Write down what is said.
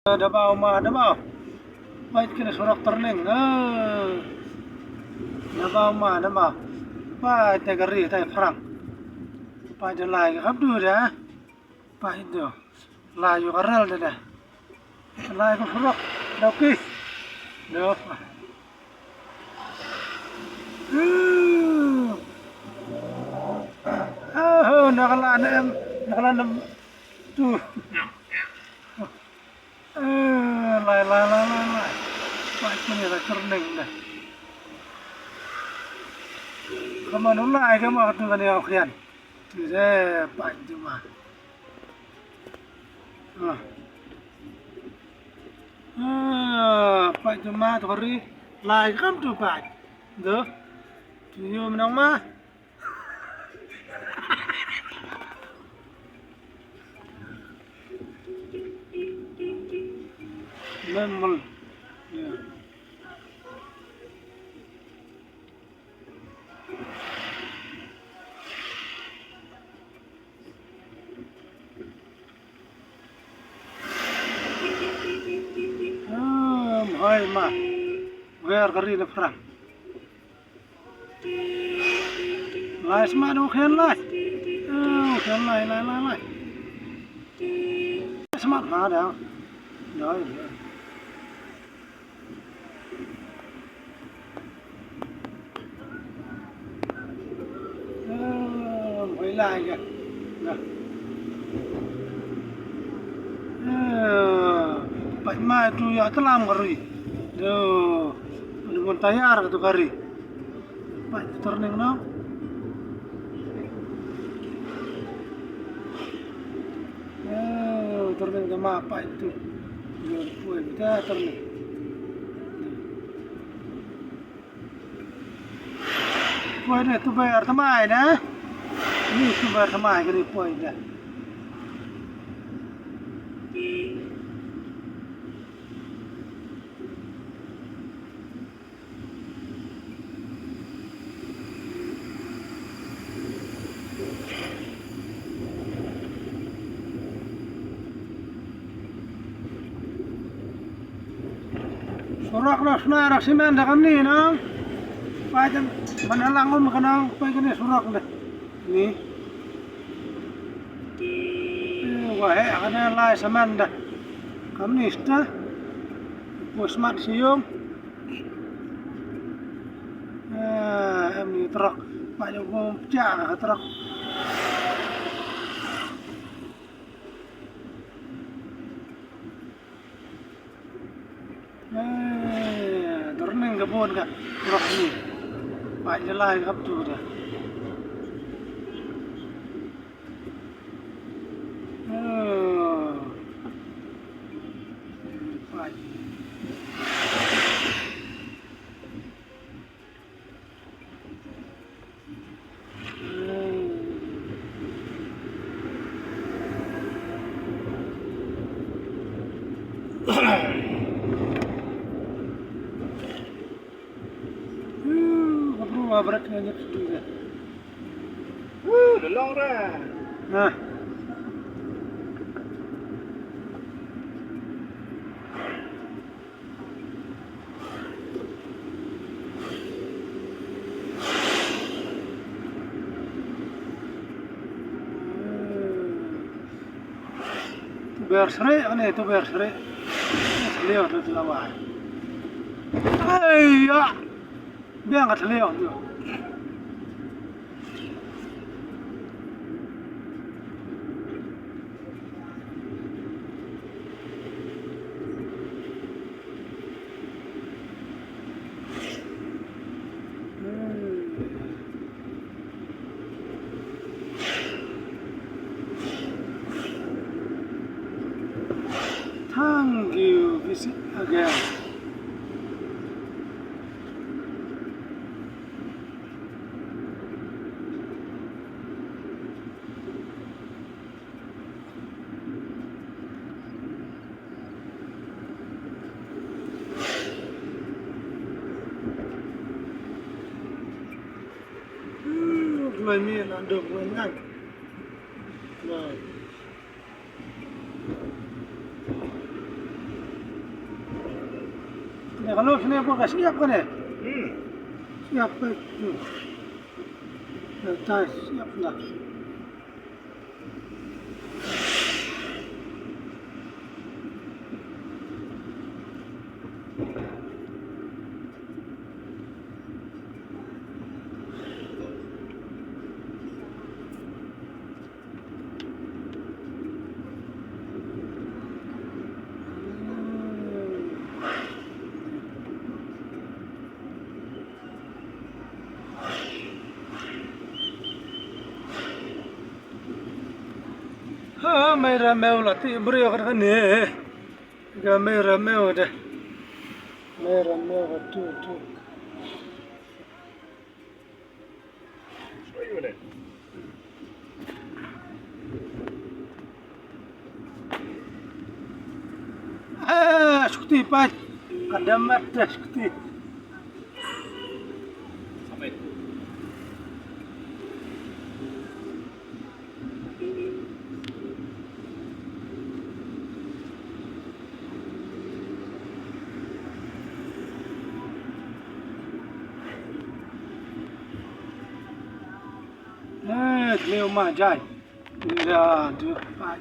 Ada bau. Baik kena sorak terning. Ada bau. Baik teh geri teh perang. Baik je laiครับดูเด้อ Baik tu. Laiอยู่กับเราเด้อ Laiก็sorak. Dak ki. Dah. Nak tu. Lai. Baik kena lah terning dah. Kamu nulai kamu tu kan dia akian. Tu saya baik tu mah. Baik tu mah tu hari lai kamu tu baik. Dah. Tu you menang mah. Memang. Ya. Hai mah. Wer kari le perang. Lai semua tu khen lai. Khen lai. Semua dah. Dah. Với lại kìa. Bánh mai tu ya telam kari. Duh. Dengan tayar tu kari. Baik turning no. Turning ke apa itu? Kita turning. Puai ni tu bayar tamai dah. Ni tu bayar tamai ke ni puai dah. Sorak lah senar simen dah kami ni nang. Macam mana langun makan apa kini surak dah. Ni. Wah, ada lai semen dah. Kami ni sta. Pusmat siung. Ni truk. Banyak pecah truk. Turning kebun kak truk ni. Baik je laiครับtu dah. Baik. Berat dengan itu juga. Lelong dah. Nah. Tu berseri, ni tu berseri. Lihat tu lawak. Ayah. Biar kat lihat tu. Thank you, visit again. Người miền là được người ngành. Rồi. Ini kalau sini apa siap kan ya? Siap baik. Dah siap dah. Mai ramai lah, ti beri orang ni. Mai ramai dah. Mai ramai tu. Shukti pat. Kadamat dah shukti. Sampai. Leo mah jai. Ya, tu pat.